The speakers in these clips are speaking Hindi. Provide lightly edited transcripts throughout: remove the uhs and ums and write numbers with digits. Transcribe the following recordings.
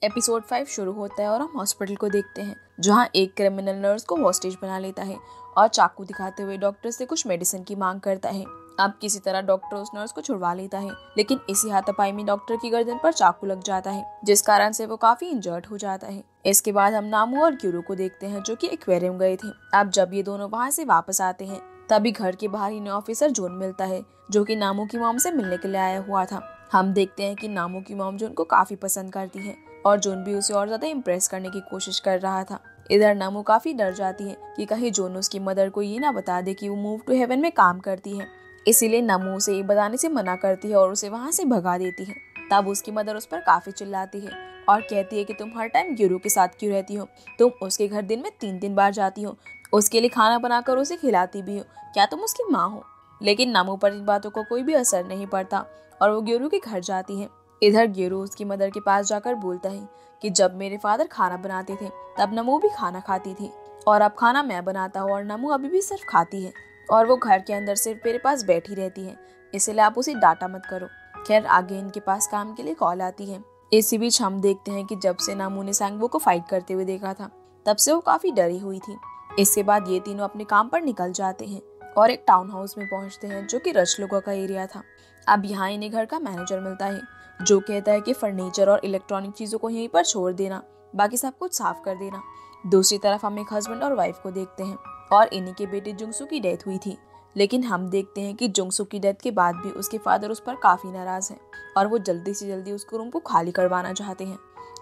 एपिसोड 5 शुरू होता है और हम हॉस्पिटल को देखते हैं जहां एक क्रिमिनल नर्स को हॉस्टेज बना लेता है और चाकू दिखाते हुए डॉक्टर से कुछ मेडिसिन की मांग करता है। अब किसी तरह डॉक्टर उस नर्स को छुड़वा लेता है, लेकिन इसी हाथापाई में डॉक्टर की गर्दन पर चाकू लग जाता है, जिस कारण से वो काफी इंजर्ड हो जाता है। इसके बाद हम नामू और ग्यूरो को देखते हैं जो कि एक्वेरियम गए थे। अब जब ये दोनों वहाँ से वापस आते हैं तभी घर के बाहर इन्हें ऑफिसर जोन मिलता है जो कि नामू की मॉम से मिलने के लिए आया हुआ था। हम देखते हैं कि नामू की मॉम जोन को काफी पसंद करती है और जोन भी उसे और ज्यादा इम्प्रेस करने की कोशिश कर रहा था। इधर नामू काफी डर जाती है कि कहीं जोन उसकी मदर को ये ना बता दे कि वो मूव टू हेवन में काम करती है, इसीलिए नामू उसे ये बताने से मना करती है और उसे वहाँ से भगा देती है। तब उसकी मदर उस पर काफी चिल्लाती है और कहती है कि तुम हर टाइम ग्यूरो के साथ क्यों रहती हो, तुम उसके घर दिन में 3 बार जाती हो, उसके लिए खाना बनाकर उसे खिलाती भी हो, क्या तुम उसकी माँ हो। लेकिन नामू पर इन बातों का कोई भी असर नहीं पड़ता और वो ग्यूरो के घर जाती है। इधर ग्यूरो उसकी मदर के पास जाकर बोलता है कि जब मेरे फादर खाना बनाते थे तब नमू भी खाना खाती थी और अब खाना मैं बनाता हूँ और नमू अभी भी सिर्फ खाती है और वो घर के अंदर सिर्फ मेरे पास बैठी रहती है, इसलिए आप उसे डांटा मत करो। खैर आगे इनके पास काम के लिए कॉल आती है। इसी बीच हम देखते हैं कि जब से नामू ने सैंगवो को फाइट करते हुए देखा था तब से वो काफी डरी हुई थी। इसके बाद ये तीनों अपने काम पर निकल जाते हैं और एक टाउन हाउस में पहुंचते हैं जो कि रच लोगों का एरिया था। अब यहाँ इन्हें घर का मैनेजर मिलता है जो कहता है कि फर्नीचर और इलेक्ट्रॉनिक चीजों को यहीं पर छोड़ देना, बाकी सब कुछ साफ कर देना। दूसरी तरफ हम एक हस्बैंड और वाइफ को देखते हैं और इन्हीं के बेटे जुंगसू की डेथ हुई थी, लेकिन हम देखते हैं कि जुंगसू की डेथ के बाद भी उसके फादर उस पर काफी नाराज हैं और वो जल्दी से जल्दी उसको रूम को खाली करवाना चाहते हैं।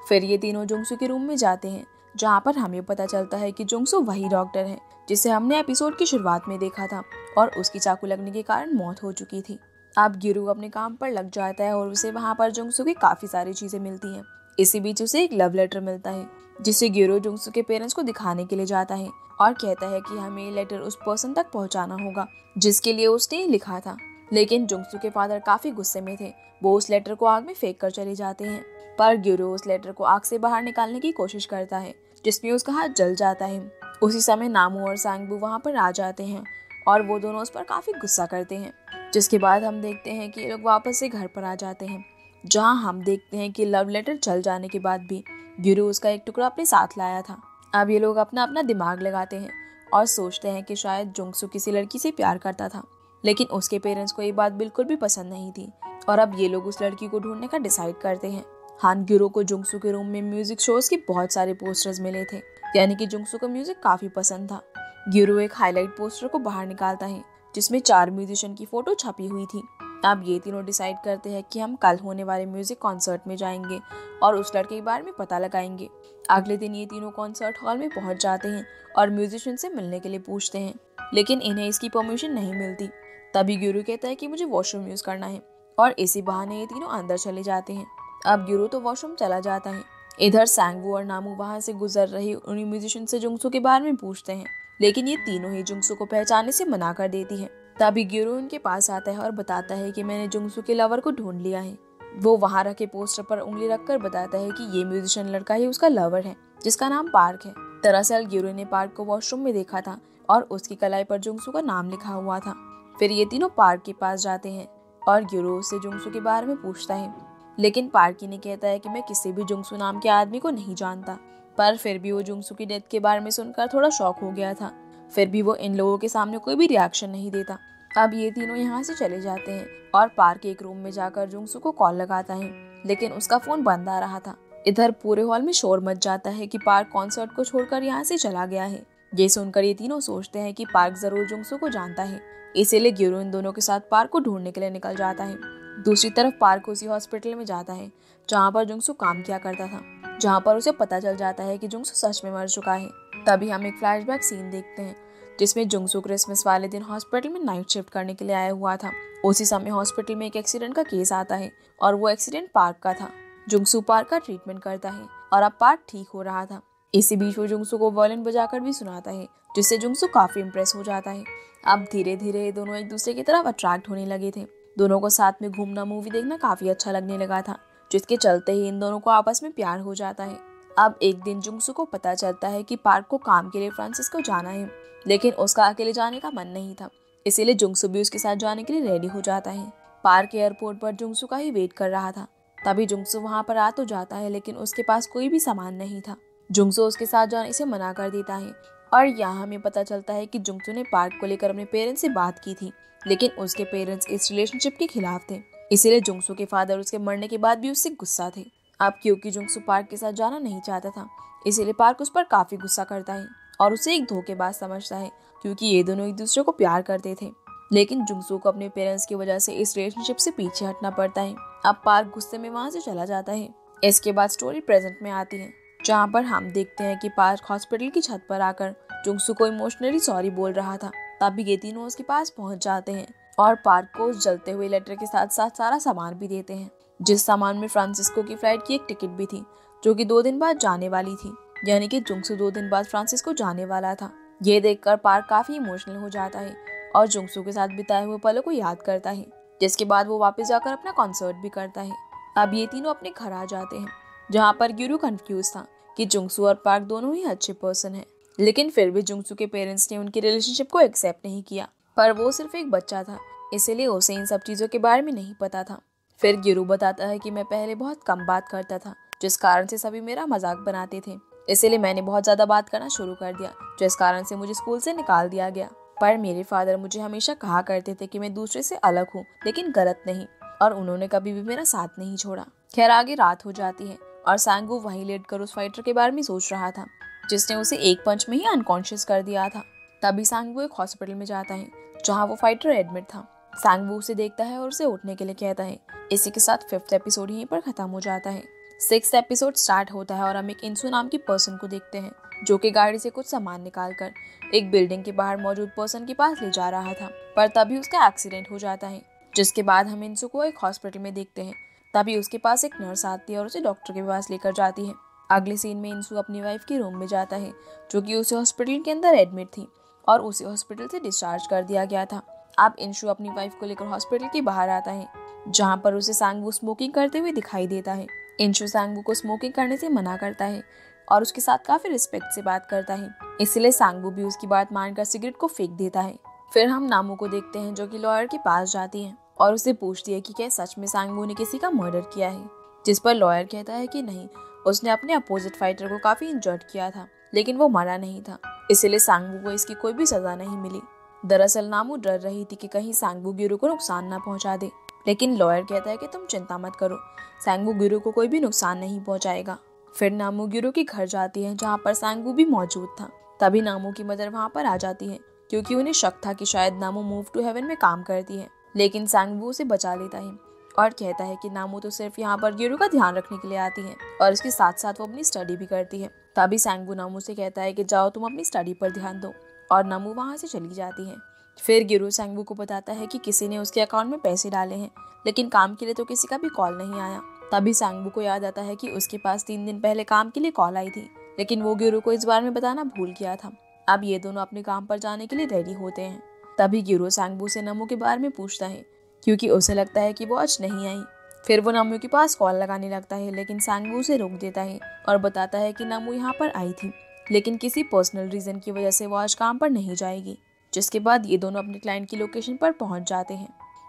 फिर ये तीनों जुंगसू के रूम में जाते हैं जहाँ पर हमें पता चलता है कि जुंगसू वही डॉक्टर है जिसे हमने एपिसोड की शुरुआत में देखा था और उसकी चाकू लगने के कारण मौत हो चुकी थी। अब गिरू अपने काम पर लग जाता है और उसे वहाँ पर जुंगसू की काफी सारी चीजें मिलती हैं। इसी बीच उसे एक लव लेटर मिलता है जिसे गिरू जुंगसू के पेरेंट्स को दिखाने के लिए जाता है और कहता है कि हमें ये लेटर उस पर्सन तक पहुँचाना होगा जिसके लिए उसने लिखा था। लेकिन जुंगसू के फादर काफी गुस्से में थे, वो उस लेटर को आग में फेंक कर चले जाते हैं, पर गिरू उस लेटर को आग से बाहर निकालने की कोशिश करता है जिसमें उसका हाथ जल जाता है। उसी समय नामू और सांगबू वहाँ पर आ जाते हैं और वो दोनों उस पर काफी गुस्सा करते हैं, जिसके बाद हम देखते हैं कि ये लोग वापस से घर पर आ जाते हैं जहाँ हम देखते हैं कि लव लेटर जल जाने के बाद भी गिरू उसका एक टुकड़ा अपने साथ लाया था। अब ये लोग अपना अपना दिमाग लगाते हैं और सोचते हैं कि शायद जुंगसू किसी लड़की से प्यार करता था, लेकिन उसके पेरेंट्स को ये बात बिल्कुल भी पसंद नहीं थी और अब ये लोग उस लड़की को ढूंढने का डिसाइड करते हैं। हान गिरो को जुंगसू के रूम में म्यूजिक शोज के बहुत सारे पोस्टर्स मिले थे, यानी कि जुंगसू को म्यूजिक काफी पसंद था। गिरो एक हाईलाइट पोस्टर को बाहर निकालता है जिसमें 4 म्यूजिशियन की फोटो छपी हुई थी। अब ये तीनों डिसाइड करते हैं कि हम कल होने वाले म्यूजिक कॉन्सर्ट में जाएंगे और उस लड़के के बारे में पता लगाएंगे। अगले दिन ये तीनों कॉन्सर्ट हॉल में पहुंच जाते हैं और म्यूजिशियन से मिलने के लिए पूछते हैं, लेकिन इन्हें इसकी परमिशन नहीं मिलती। तभी गिरू कहता है कि मुझे वॉशरूम यूज करना है और इसी बहाने ये तीनों अंदर चले जाते हैं। अब गिरू तो वॉशरूम चला जाता है। इधर सैंगवू और नामू वहाँ से गुजर रही उन्हीं म्यूजिशियन से जुंगसू के बारे में पूछते हैं, लेकिन ये तीनों ही जुंगसू को पहचानने से मना कर देती है। तभी गिरू उनके पास आता है और बताता है कि मैंने जुंगसू के लवर को ढूंढ लिया है। वो वहाँ रखे पोस्टर पर उंगली रखकर बताता है कि ये म्यूजिशियन लड़का ही उसका लवर है जिसका नाम पार्क है। दरअसल गिरू ने पार्क को वॉशरूम में देखा था और उसकी कलाई पर जुंगसू का नाम लिखा हुआ था। फिर ये तीनों पार्क के पास जाते हैं और गिरू उससे जुंगसू के बारे में पूछता है, लेकिन पार्की ने कहता है कि मैं किसी भी जुंगसू नाम के आदमी को नहीं जानता, पर फिर भी वो जुंगसू की डेथ के बारे में सुनकर थोड़ा शॉक हो गया था। फिर भी वो इन लोगों के सामने कोई भी रिएक्शन नहीं देता। अब ये तीनों यहाँ से चले जाते हैं और पार्क एक रूम में जाकर जुंगसू को कॉल लगाता है, लेकिन उसका फोन बंद आ रहा था। इधर पूरे हॉल में शोर मच जाता है कि पार्क कॉन्सर्ट को छोड़कर यहाँ से चला गया है। ये सुनकर ये तीनों सोचते हैं कि पार्क जरूर जुंगसू को जानता है, इसीलिए गिरू इन दोनों के साथ पार्क को ढूंढने के लिए निकल जाता है। दूसरी तरफ पार्क उसी हॉस्पिटल में जाता है जहाँ पर जुंगसू काम किया करता था, जहाँ पर उसे पता चल जाता है कि जुंगसू सच में मर चुका है। तभी हम एक फ्लैशबैक सीन देखते हैं जिसमें जुंगसू क्रिसमस वाले दिन हॉस्पिटल में नाइट शिफ्ट करने के लिए आया हुआ था। उसी समय हॉस्पिटल में एक एक्सीडेंट का केस आता है और वो एक्सीडेंट पार्क का था। जुंगसू पार्क का ट्रीटमेंट करता है और अब पार्क ठीक हो रहा था। इसी बीच वो जुंगसू को वायलिन बजाकर भी सुनाता है, जिससे जुंगसू काफी इम्प्रेस हो जाता है। अब धीरे धीरे दोनों एक दूसरे की तरफ अट्रैक्ट होने लगे थे। दोनों को साथ में घूमना, मूवी देखना काफी अच्छा लगने लगा था, जिसके चलते ही इन दोनों को आपस में प्यार हो जाता है। अब एक दिन जुंगसू को पता चलता है कि पार्क को काम के लिए फ्रांसिस्को जाना है, लेकिन उसका अकेले जाने का मन नहीं था, इसीलिए जुंगसू भी उसके साथ जाने के लिए रेडी हो जाता है। पार्क एयरपोर्ट पर जुंगसू का ही वेट कर रहा था। तभी जुंगसू वहाँ पर आ तो जाता है, लेकिन उसके पास कोई भी सामान नहीं था। जुंगसू उसके साथ जाने से मना कर देता है और यहाँ हमें पता चलता है कि जुंगसू ने पार्क को लेकर अपने पेरेंट्स से बात की थी, लेकिन उसके पेरेंट्स इस रिलेशनशिप के खिलाफ थे। इसीलिए जुंगसू के फादर उसके मरने के बाद भी उससे गुस्सा थे। अब क्योंकि जुंगसू पार्क के साथ जाना नहीं चाहता था, इसीलिए पार्क उस पर काफी गुस्सा करता है और उसे एक धोखेबाज समझता है, क्योंकि ये दोनों एक दूसरे को प्यार करते थे। लेकिन जुंगसू को अपने पेरेंट्स की वजह से इस रिलेशनशिप से पीछे हटना पड़ता है। अब पार्क गुस्से में वहाँ से चला जाता है। इसके बाद स्टोरी प्रेजेंट में आती है, जहाँ पर हम देखते हैं कि पार्क हॉस्पिटल की छत पर आकर जुंगसू को इमोशनली सॉरी बोल रहा था। तभी ये तीनों उसके पास पहुंच जाते हैं और पार्क को उस जलते हुए लेटर के साथ साथ सारा सामान भी देते हैं, जिस सामान में फ्रांसिस्को की फ्लाइट की एक टिकट भी थी, जो कि 2 दिन बाद जाने वाली थी। यानी कि जुंगसू 2 दिन बाद फ्रांसिस्को जाने वाला था। ये देखकर पार्क काफी इमोशनल हो जाता है और जुंगसू के साथ बिताए हुए पलों को याद करता है, जिसके बाद वो वापस जाकर अपना कॉन्सर्ट भी करता है। अब ये तीनों अपने घर आ जाते हैं, जहाँ पर गिरू कंफ्यूज था कि जुंगसू और पार्क दोनों ही अच्छे पर्सन हैं, लेकिन फिर भी जुंगसू के पेरेंट्स ने उनकी रिलेशनशिप को एक्सेप्ट नहीं किया। पर वो सिर्फ एक बच्चा था, इसीलिए उसे इन सब चीजों के बारे में नहीं पता था। फिर गिरू बताता है कि मैं पहले बहुत कम बात करता था, जिस कारण से सभी मेरा मजाक बनाते थे। इसीलिए मैंने बहुत ज्यादा बात करना शुरू कर दिया, जिस कारण से मुझे स्कूल से निकाल दिया गया। पर मेरे फादर मुझे हमेशा कहा करते थे कि मैं दूसरे से अलग हूँ, लेकिन गलत नहीं, और उन्होंने कभी भी मेरा साथ नहीं छोड़ा। खैर आगे रात हो जाती है और सांगू वहीं लेटकर उस फाइटर के बारे में सोच रहा था, जिसने उसे एक पंच में ही अनकॉन्शियस कर दिया था। तभी सांगू एक हॉस्पिटल में जाता है, जहाँ वो फाइटर एडमिट था। सांगू उसे देखता है और उसे उठने के लिए कहता है। इसी के साथ 5th एपिसोड यहीं पर खत्म हो जाता है। 6th एपिसोड स्टार्ट होता है और हम एक इंसू नाम की पर्सन को देखते हैं, जो कि गाड़ी से कुछ सामान निकालकर एक बिल्डिंग के बाहर मौजूद पर्सन के पास ले जा रहा था। पर तभी उसका एक्सीडेंट हो जाता है, जिसके बाद हम इंसू को एक हॉस्पिटल में देखते हैं। तभी उसके पास एक नर्स आती है और उसे डॉक्टर के पास लेकर जाती है। अगले सीन में इंसू अपनी वाइफ के रूम में जाता है, जो कि उसे हॉस्पिटल के अंदर एडमिट थी और उसे हॉस्पिटल से डिस्चार्ज कर दिया गया था। अब इंसू अपनी वाइफ को लेकर हॉस्पिटल के बाहर आता है, जहाँ पर उसे सांगवू स्मोकिंग करते हुए दिखाई देता है। इंसू सांगवू को स्मोकिंग करने से मना करता है और उसके साथ काफी रिस्पेक्ट से बात करता है, इसलिए सांगवू भी उसकी बात मानकर सिगरेट को फेंक देता है। फिर हम नामू को देखते हैं, जो कि लॉयर के पास जाती है और उसे पूछती है कि क्या सच में सांगवू ने किसी का मर्डर किया है, जिस पर लॉयर कहता है कि नहीं, उसने अपने अपोजिट फाइटर को काफी इंजर्ड किया था, लेकिन वो मरा नहीं था, इसलिए सांगवू को इसकी कोई भी सजा नहीं मिली। दरअसल नामू डर रही थी कि कहीं सांगवू गिरू को नुकसान ना पहुंचा दे, लेकिन लॉयर कहता है कि तुम चिंता मत करो, सांगवू गिरू को कोई भी नुकसान नहीं पहुंचाएगा। फिर नामू गिरू के घर जाती है, जहाँ पर सांगवू भी मौजूद था। तभी नामू की मदर वहाँ पर आ जाती है, क्योंकि उन्हें शक था कि शायद नामू मूव टू हेवन में काम करती है, लेकिन सांगवू उसे बचा लेता है और कहता है कि नामू तो सिर्फ यहाँ पर गिरू का ध्यान रखने के लिए आती है और इसके साथ साथ वो अपनी स्टडी भी करती है। तभी सांगवू नामू से कहता है कि जाओ तुम अपनी स्टडी पर ध्यान दो, और नामू वहाँ से चली जाती है। फिर गिरू सांगवू को बताता है कि किसी ने उसके अकाउंट में पैसे डाले हैं, लेकिन काम के लिए तो किसी का भी कॉल नहीं आया। तभी सांगवू को याद आता है कि उसके पास 3 दिन पहले काम के लिए कॉल आई थी, लेकिन वो गिरू को इस बारे में बताना भूल गया था। अब ये दोनों अपने काम पर जाने के लिए रेडी होते हैं। तभी गिरू सांगवू से नामू के बारे में पूछता है, क्योंकि उसे लगता है कि वो आज नहीं आई। फिर वो नामू के पास कॉल लगाने लगता है, लेकिन सांगवू उसे रोक देता है और बताता है कि नामू यहाँ पर आई थी, लेकिन किसी पर्सनल रीजन की वजह से वो आज काम पर नहीं जाएगी। जिसके बाद ये दोनों अपने क्लाइंट की लोकेशन पर पहुंच जाते हैं।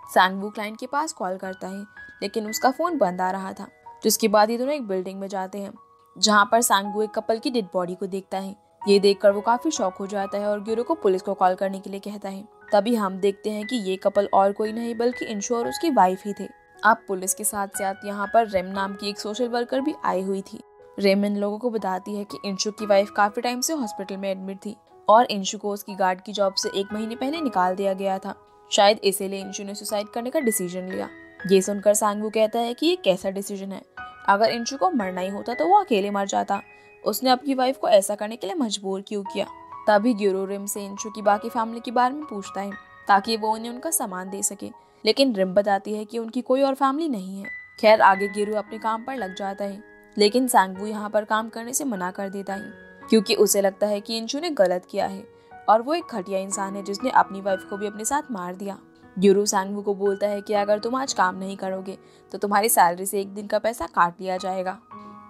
सांगवू क्लाइंट के पास कॉल करता है, लेकिन उसका फोन बंद आ रहा था। जिसके बाद ये दोनों एक बिल्डिंग में जाते हैं, जहाँ पर सांगवू एक कपल की डेड बॉडी को देखता है। ये देखकर वो काफी शॉक हो जाता है और गिरू को पुलिस को कॉल करने के लिए कहता है। तभी हम देखते हैं कि ये कपल और कोई नहीं बल्कि इंशू और उसकी वाइफ ही थे। अब पुलिस के साथ साथ यहाँ पर रेम नाम की एक सोशल वर्कर भी आई हुई थी। रेम इन लोगों को बताती है कि इंशू की वाइफ काफी टाइम से हॉस्पिटल में एडमिट थी और इंशू को उसकी गार्ड की जॉब से 1 महीने पहले निकाल दिया गया था। शायद इसीलिए इंशू ने सुसाइड करने का डिसीजन लिया। ये सुनकर सांगवू कहता है कि ये कैसा डिसीजन है, अगर इंशू को मरना ही होता तो वो अकेले मर जाता, उसने अपनी वाइफ को ऐसा करने के लिए मजबूर क्यों किया। तभी गिरू रिम से इंशू की बाकी फैमिली के बारे में पूछता है, ताकि वो उन्हें उनका सामान दे सके, लेकिन रिम बताती है कि उनकी कोई और फैमिली नहीं है। खैर आगे गिरू अपने काम पर लग जाता है, लेकिन सांगवू यहाँ पर काम करने से मना कर देता है, क्योंकि उसे लगता है कि इंशू ने गलत किया है और वो एक घटिया इंसान है जिसने अपनी वाइफ को भी अपने साथ मार दिया। गिरू सांगवू को बोलता है कि अगर तुम आज काम नहीं करोगे तो तुम्हारी सैलरी से 1 दिन का पैसा काट लिया जाएगा।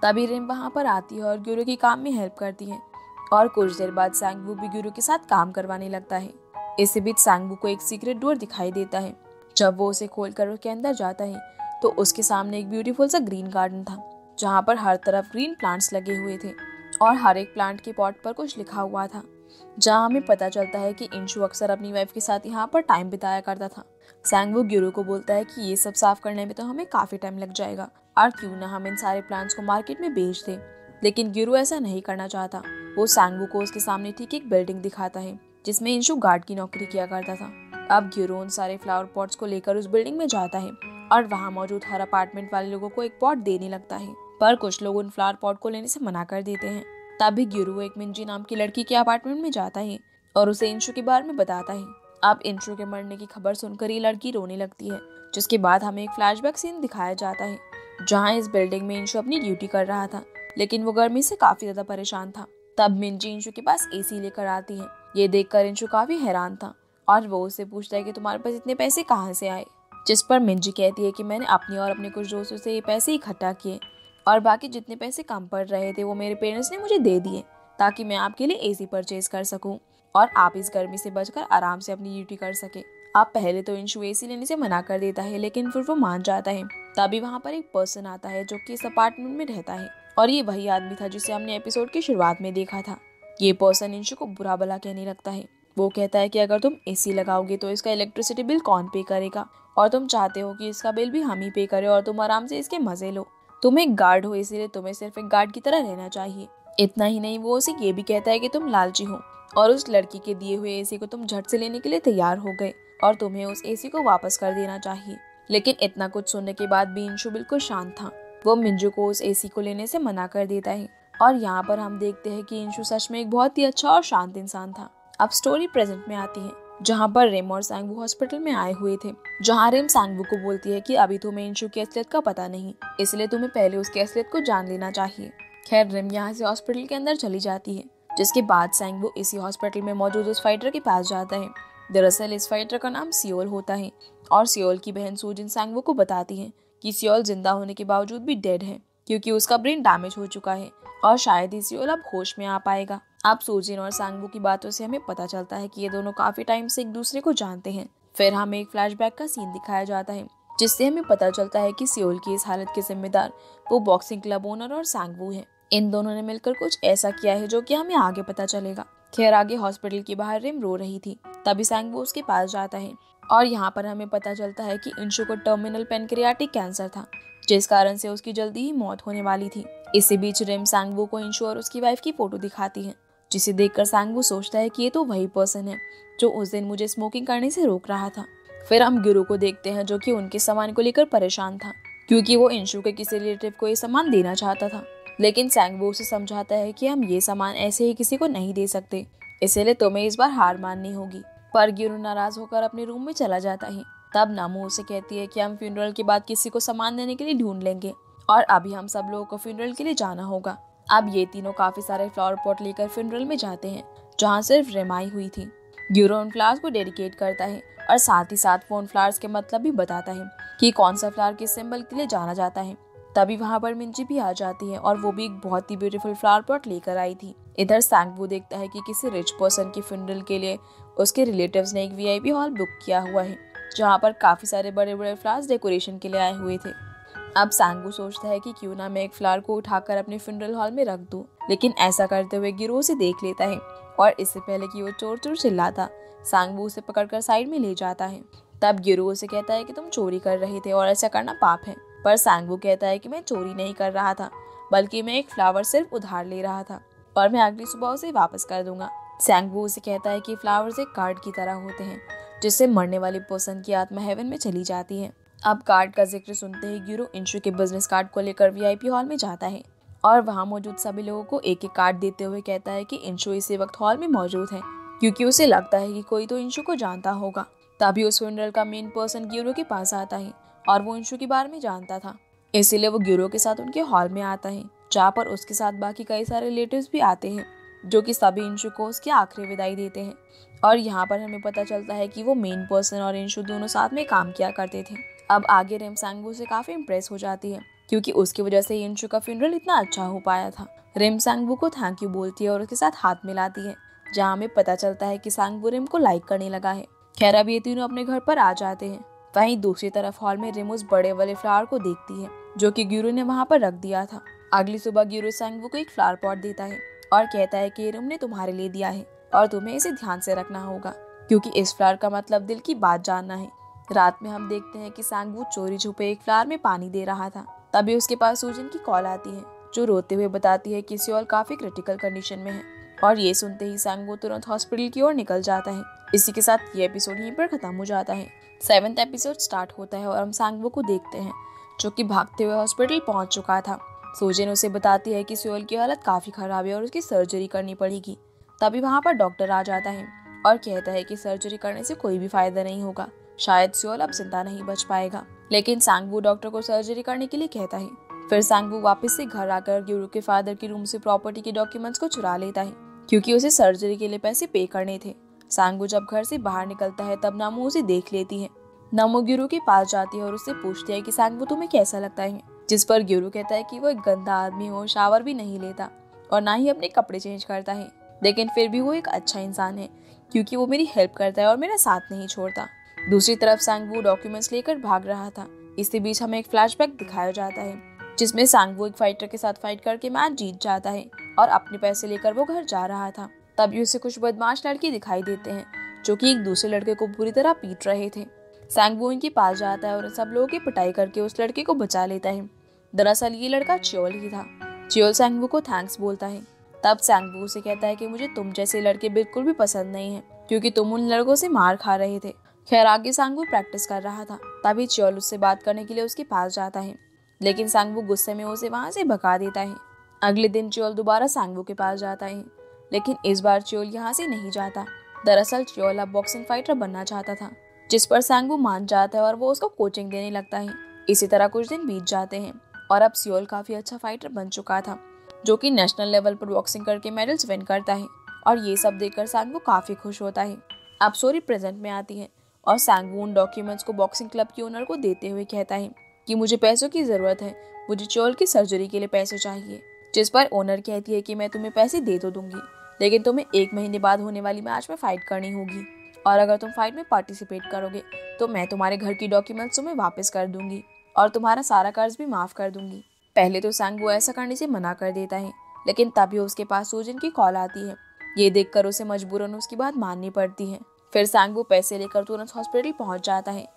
तभी रिम वहाँ पर आती है और गिरू के काम में हेल्प करती है और कुछ देर बाद सांगवू भी गिरू के साथ काम करवाने लगता है। इसी बीच सांगवू को एक सीक्रेट डोर दिखाई देता है। जब वो उसे खोलकर उसके अंदर जाता है तो उसके सामने एक ब्यूटीफुल सा ग्रीन गार्डन था जहाँ पर हर तरफ ग्रीन प्लांट्स लगे हुए थे और हर एक प्लांट के पॉट पर कुछ लिखा हुआ था। जहाँ हमें पता चलता है कि इंशु अक्सर अपनी वाइफ के साथ यहाँ पर टाइम बिताया करता था। सैंगवू ग्यूरो को बोलता है कि ये सब साफ करने में तो हमें काफी टाइम लग जाएगा और क्यों ना हम इन सारे प्लांट्स को मार्केट में बेच दें। लेकिन ग्यूरो ऐसा नहीं करना चाहता। वो सैंगवू को उसके सामने ठीक एक बिल्डिंग दिखाता है जिसमें इंशु गार्ड की नौकरी किया करता था। अब ग्यूरो उन सारे फ्लावर पॉट्स को लेकर उस बिल्डिंग में जाता है और वहाँ मौजूद हर अपार्टमेंट वाले लोगों को एक पॉट देने लगता है, पर कुछ लोग उन फ्लावर पॉट को लेने से मना कर देते हैं। तभी ग्यूरो एक मिंजी नाम की लड़की के अपार्टमेंट में जाता है और उसे इंशु के बारे में बताता है। अब इंशु के मरने की खबर सुनकर ये लड़की रोने लगती है, जिसके बाद हमें एक फ्लैशबैक सीन दिखाया जाता है जहाँ इस बिल्डिंग में इंशु अपनी ड्यूटी कर रहा था, लेकिन वो गर्मी से काफी ज्यादा परेशान था। तब मिंजी इंशु के पास एसी लेकर आती है। ये देखकर इंशु काफी हैरान था और वो उससे पूछता है कि तुम्हारे पास इतने पैसे कहाँ से आए, जिस पर मिंजी कहती है कि मैंने अपनी और अपने कुछ दोस्तों से ये पैसे इकट्ठा किए और बाकी जितने पैसे कम पड़ रहे थे वो मेरे पेरेंट्स ने मुझे दे दिए ताकि मैं आपके लिए एसी परचेज कर सकूं और आप इस गर्मी से बचकर आराम से अपनी ड्यूटी कर सके। आप पहले तो इंशु एसी लेने से मना कर देता है, लेकिन फिर वो मान जाता है। तभी वहाँ पर एक पर्सन आता है जो कि इस अपार्टमेंट में रहता है और ये वही आदमी था जिसे हमने एपिसोड की शुरुआत में देखा था। ये पर्सन इंशु को बुरा भला कहने लगता है। वो कहता है कि अगर तुम एसी लगाओगे तो इसका इलेक्ट्रिसिटी बिल कौन पे करेगा और तुम चाहते हो कि इसका बिल भी हम ही पे करें और तुम आराम से इसके मजे लो। तुम एक गार्ड हो, इसीलिए तुम्हें सिर्फ एक गार्ड की तरह रहना चाहिए। इतना ही नहीं, वो उसे ये भी कहता है कि तुम लालची हो और उस लड़की के दिए हुए एसी को तुम झट से लेने के लिए तैयार हो गए और तुम्हें उस एसी को वापस कर देना चाहिए। लेकिन इतना कुछ सुनने के बाद भी इंशु बिल्कुल शांत था। वो मिंजू को उस एसी को लेने से मना कर देता है और यहाँ पर हम देखते हैं कि इंशु सच में एक बहुत ही अच्छा और शांत इंसान था। अब स्टोरी प्रेजेंट में आती है जहाँ पर रिम और सैंगवू हॉस्पिटल में आए हुए थे, जहाँ रिम सैंगवू को बोलती है कि अभी तुम्हें इंशु की असलियत का पता नहीं, इसलिए तुम्हें पहले उसकी असलियत को जान लेना चाहिए। खैर रिम यहाँ से हॉस्पिटल के अंदर चली जाती है, जिसके बाद सैंगवू इसी हॉस्पिटल में मौजूद उस फाइटर के पास जाता है। दरअसल इस फाइटर का नाम सियोल होता है और सियोल की बहन सूजिन सैंगवू को बताती है कि सियोल जिंदा होने के बावजूद भी डेड है क्योंकि उसका ब्रेन डैमेज हो चुका है और शायद ही सियोल अब होश में आ पाएगा। अब सूजिन और सैंगवू की बातों से हमें पता चलता है कि ये दोनों काफी टाइम से एक दूसरे को जानते हैं। फिर हमें एक फ्लैशबैक का सीन दिखाया जाता है जिससे हमें पता चलता है कि सियोल की इस हालत के जिम्मेदार वो बॉक्सिंग क्लब ओनर और सैंगवू है। इन दोनों ने मिलकर कुछ ऐसा किया है जो कि हमें आगे पता चलेगा। खैर आगे हॉस्पिटल के बाहर रिम रो रही थी, तभी सैंगवू उसके पास जाता है और यहाँ पर हमें पता चलता है कि इंशु को टर्मिनल पेनक्रियाटिक कैंसर था, जिस कारण से उसकी जल्दी ही मौत होने वाली थी। इसी बीच रिम सैंगवू को इंशु और उसकी वाइफ की फोटो दिखाती है, जिसे देखकर सैंगवू सोचता है कि ये तो वही पर्सन है जो उस दिन मुझे स्मोकिंग करने से रोक रहा था। फिर हम गुरु को देखते हैं जो कि उनके सामान को लेकर परेशान था क्योंकि वो इंशु के किसी रिलेटिव को ये सामान देना चाहता था, लेकिन सैंगवू उसे समझाता है कि हम ये सामान ऐसे ही किसी को नहीं दे सकते, इसलिए तुम्हें इस बार हार माननी होगी। पर गुरु नाराज होकर अपने रूम में चला जाता है। तब नामू उसे कहती है कि हम फ्यूनरल के बाद किसी को सामान देने के लिए ढूंढ लेंगे और अभी हम सब लोगों को फ्यूनरल के लिए जाना होगा। अब ये तीनों काफी सारे फ्लावर पॉट लेकर फ्यूनरल में जाते हैं जहाँ सिर्फ रेमाई हुई थी। ग्यूरो उन फ्लावर्स को डेडिकेट करता है और साथ ही साथ वो उन फ्लावर्स के मतलब भी बताता है कि कौन सा फ्लावर किस सिंबल के लिए जाना जाता है। तभी वहाँ पर मिंजी भी आ जाती है और वो भी एक बहुत ही ब्यूटीफुल फ्लावर पॉट लेकर आई थी। इधर सैंगवू देखता है कि किसी रिच पर्सन की फ्यूनरल के लिए उसके रिलेटिव्स ने एक वीआईपी हॉल बुक किया हुआ है जहाँ पर काफी सारे बड़े बड़े फ्लावर्स डेकोरेशन के लिए आए हुए थे। अब सैंगवू सोचता है कि क्यों ना मैं एक फ्लावर को उठाकर अपने फ्यूनरल हॉल में रख दूं, लेकिन ऐसा करते हुए गिरो उसे देख लेता है और इससे पहले कि वो चोर चोर चिल्लाता, सैंगवू उसे पकड़कर साइड में ले जाता है। तब गिरो उसे कहता है कि तुम चोरी कर रहे थे और ऐसा करना पाप है, पर सैंगवू कहता है कि मैं चोरी नहीं कर रहा था, बल्कि मैं एक फ्लावर सिर्फ उधार ले रहा था और मैं अगली सुबह उसे वापस कर दूंगा। सैंगवू उसे कहता है कि फ्लावर्स एक कार्ड की तरह होते हैं जिससे मरने वाली पर्सन की आत्मा हेवन में चली जाती है। अब कार्ड का जिक्र सुनते ही गिरो इंशु के बिजनेस कार्ड को लेकर वीआईपी हॉल में जाता है और वहाँ मौजूद सभी लोगों को एक एक कार्ड देते हुए कहता है कि इंशु इसी वक्त हॉल में मौजूद है क्योंकि उसे लगता है कि कोई तो इंशु को जानता होगा। तभी उस फ्यूनरल का मेन पर्सन गिरो के पास आता है और वो इंशु के बारे में जानता था, इसीलिए वो गिरो के साथ उनके हॉल में आता है जहाँ पर उसके साथ बाकी कई सारे रिलेटिव्स भी आते हैं जो कि सभी इंशु को उसकी आखिरी विदाई देते हैं। और यहाँ पर हमें पता चलता है कि वो मेन पर्सन और इंशु दोनों साथ में काम किया करते थे। अब आगे रिम सैंगवू से काफी इम्प्रेस हो जाती है क्योंकि उसकी वजह से इंशु का फ्यूनरल इतना अच्छा हो पाया था। रिम सैंगवू को थैंक यू बोलती है और उसके साथ हाथ मिलाती है, जहाँ हमें पता चलता है कि सैंगवू रिम को लाइक करने लगा है। खैर अब ये तीनों अपने घर पर आ जाते हैं वहीं दूसरी तरफ हॉल में रिम उस बड़े वाले फ्लावर को देखती है जो कि ग्यूरो ने वहाँ पर रख दिया था। अगली सुबह ग्यूरो सांगवू को एक फ्लावर पॉट देता है और कहता है कि रिम ने तुम्हारे लिए दिया है और तुम्हें इसे ध्यान से रखना होगा, क्योंकि इस फ्लावर का मतलब दिल की बात जानना है। रात में हम देखते हैं कि सांगवू चोरी छुपे एक फ्लावर में पानी दे रहा था। तभी उसके पास सूजन की कॉल आती है जो रोते हुए बताती है कि सियोल काफी क्रिटिकल कंडीशन में है, और ये सुनते ही सांगवू तुरंत हॉस्पिटल की ओर निकल जाता है। इसी के साथ ये एपिसोड यहीं पर खत्म हो जाता है। 7th एपिसोड स्टार्ट होता है और हम सांगवू को देखते हैं जो कि भागते हुए हॉस्पिटल पहुंच चुका था। सूजन उसे बताती है कि सियोल की हालत काफी खराब है और उसकी सर्जरी करनी पड़ेगी। तभी वहाँ पर डॉक्टर आ जाता है और कहता है कि सर्जरी करने से कोई भी फायदा नहीं होगा, शायद सियोल अब जिंदा नहीं बच पाएगा। लेकिन सांगवू डॉक्टर को सर्जरी करने के लिए कहता है। फिर सांगवू वापस से घर आकर ग्यूरो के फादर के रूम से प्रॉपर्टी के डॉक्यूमेंट्स को चुरा लेता है क्योंकि उसे सर्जरी के लिए पैसे पे करने थे। सांगवू जब घर से बाहर निकलता है तब नामू उसे देख लेती है। नामू ग्यूरो के पास जाती है और उससे पूछती है कि सांगवू तुम्हें कैसा लगता है, जिस पर ग्यूरो कहता है कि वो एक गंदा आदमी हो, शावर भी नहीं लेता और ना ही अपने कपड़े चेंज करता है, लेकिन फिर भी वो एक अच्छा इंसान है क्योंकि वो मेरी हेल्प करता है और मेरा साथ नहीं छोड़ता। दूसरी तरफ सांगवू डॉक्यूमेंट्स लेकर भाग रहा था। इसी बीच हमें एक फ्लैशबैक दिखाया जाता है जिसमें सांगवू एक फाइटर के साथ फाइट करके मैच जीत जाता है और अपने पैसे लेकर वो घर जा रहा था। तभी उसे कुछ बदमाश लड़के दिखाई देते हैं जो कि एक दूसरे लड़के को पूरी तरह पीट रहे थे। सांगवू इनके पास जाता है और सब लोगों की पिटाई करके उस लड़के को बचा लेता है। दरअसल ये लड़का चियोल ही था। चियोल सांगवू को थैंक्स बोलता है। तब सांगवू उसे कहता है कि मुझे तुम जैसे लड़के बिल्कुल भी पसंद नहीं है क्योंकि तुम उन लड़कों से मार खा रहे थे। खैर आगे सांगवू प्रैक्टिस कर रहा था। तभी चियोल उससे बात करने के लिए उसके पास जाता है, लेकिन सांगवू गुस्से में उसे वहां से भगा देता है। अगले दिन चियोल दोबारा सांगवू के पास जाता है, लेकिन इस बार चियोल यहाँ से नहीं जाता। दरअसल चियोल अब बॉक्सिंग फाइटर बनना चाहता था, जिस पर सांगवू मान जाता है और वो उसको कोचिंग देने लगता है। इसी तरह कुछ दिन बीत जाते हैं और अब सियोल काफी अच्छा फाइटर बन चुका था जो कि नेशनल लेवल पर बॉक्सिंग करके मेडल्स विन करता है, और ये सब देखकर सांगवू काफी खुश होता है। अब स्टोरी प्रेजेंट में आती है और सांगवू उन डॉक्यूमेंट्स को बॉक्सिंग क्लब के ओनर को देते हुए कहता है कि मुझे पैसों की जरूरत है, मुझे चियोल की सर्जरी के लिए पैसे चाहिए। जिस पर ओनर कहती है कि मैं तुम्हें पैसे दे तो दूंगी, लेकिन तुम्हें 1 महीने बाद होने वाली मैच में फाइट करनी होगी, और अगर तुम फाइट में पार्टिसिपेट करोगे तो मैं तुम्हारे घर की डॉक्यूमेंट्स तुम्हें वापस कर दूंगी और तुम्हारा सारा कर्ज भी माफ कर दूंगी। पहले तो सांगवू ऐसा करने से मना कर देता है, लेकिन तभी उसके पास सूजन की कॉल आती है। ये देखकर उसे मजबूरन उसकी बात माननी पड़ती है। फिर सांगवू पैसे लेकर तुरंत हॉस्पिटल पहुंच जाता है,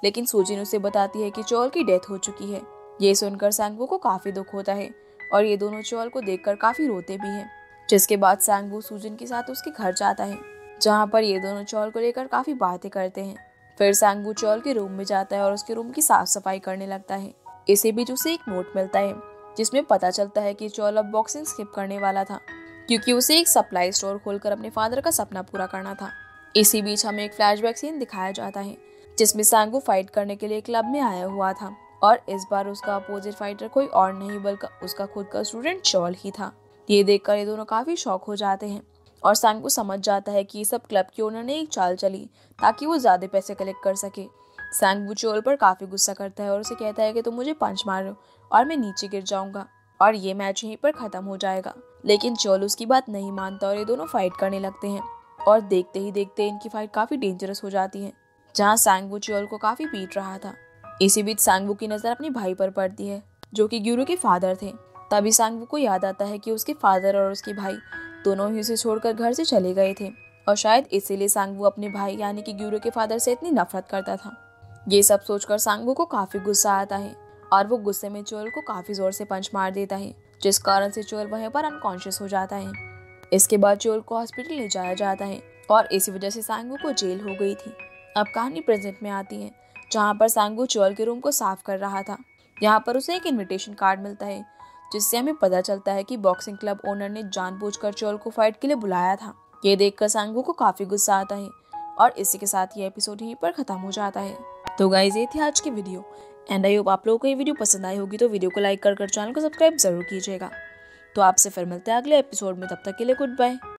लेकिन सूजन उसे बताती है कि चियोल की डेथ हो चुकी है। ये सुनकर सांगवू को काफी दुख होता है और ये दोनों चियोल को देखकर काफी रोते भी हैं। जिसके बाद सांगवू सूजन के साथ उसके घर जाता है, जहाँ पर ये दोनों चियोल को लेकर काफी बातें करते हैं। फिर सांगवू चियोल के रूम में जाता है और उसके रूम की साफ सफाई करने लगता है। इसी बीच उसे एक नोट मिलता है जिसमें पता चलता है कि चियोल अब बॉक्सिंग स्किप करने वाला था क्योंकि उसे एक सप्लाई स्टोर खोलकर अपने फादर का सपना पूरा करना था। इसी बीच हमें एक फ्लैशबैक सीन दिखाया जाता है जिसमें सांगवू फाइट करने के लिए क्लब में आया हुआ था, और इस बार उसका अपोजिट फाइटर कोई और नहीं बल्कि उसका खुद का स्टूडेंट चियोल ही था। ये देखकर ये दोनों काफी शॉक हो जाते हैं और सांगवू समझ जाता है कि ये सब क्लब के ओनर ने एक चाल चली ताकि वो ज्यादा पैसे कलेक्ट कर सके। सांगवू चियोल पर काफी गुस्सा करता है और उसे कहता है कि तुम मुझे पंच मारो और मैं नीचे गिर जाऊंगा और ये मैच यहीं पर खत्म हो जाएगा। लेकिन चियोल उसकी बात नहीं मानता और ये दोनों फाइट करने लगते हैं, और देखते ही देखते इनकी फाइट काफी डेंजरस हो जाती है, जहाँ सांगवू चियोल को काफी पीट रहा था। इसी बीच सांगवू की नजर अपने भाई पर पड़ती है जो कि ग्यूरो के फादर थे। तभी सांगवू को याद आता है कि उसके फादर और उसके भाई दोनों ही उसे छोड़कर घर से चले गए थे, और शायद इसीलिए सांगवू अपने भाई यानी कि ग्यूरो के फादर से इतनी नफरत करता था। ये सब सोचकर सांगवू को काफी गुस्सा आता है और वो गुस्से में चियोल को काफी जोर से पंच मार देता है, जिस कारण से चियोल वहीं पर अनकॉन्शियस हो जाता है। इसके बाद चियोल को हॉस्पिटल ले जाया जाता है और इसी वजह से सांगवू को जेल हो गई थी। अब कहानी प्रेजेंट में आती है, जहाँ पर सांगवू चियोल के रूम को साफ कर रहा था। यहाँ पर उसे एक इनविटेशन कार्ड मिलता है जिससे हमें पता चलता है कि बॉक्सिंग क्लब ओनर ने जानबूझकर चियोल को फाइट के लिए बुलाया था। ये देखकर सांगवू को काफी गुस्सा आता है और इसी के साथ ये एपिसोड यहीं पर खत्म हो जाता है। तो गाइस ये थी आज की वीडियो एंड आई होप आप लोगों को ये वीडियो पसंद आई होगी, तो वीडियो को लाइक कर चैनल को सब्सक्राइब जरूर कीजिएगा। तो आपसे फिर मिलते हैं अगले एपिसोड में, तब तक के लिए गुड बाय।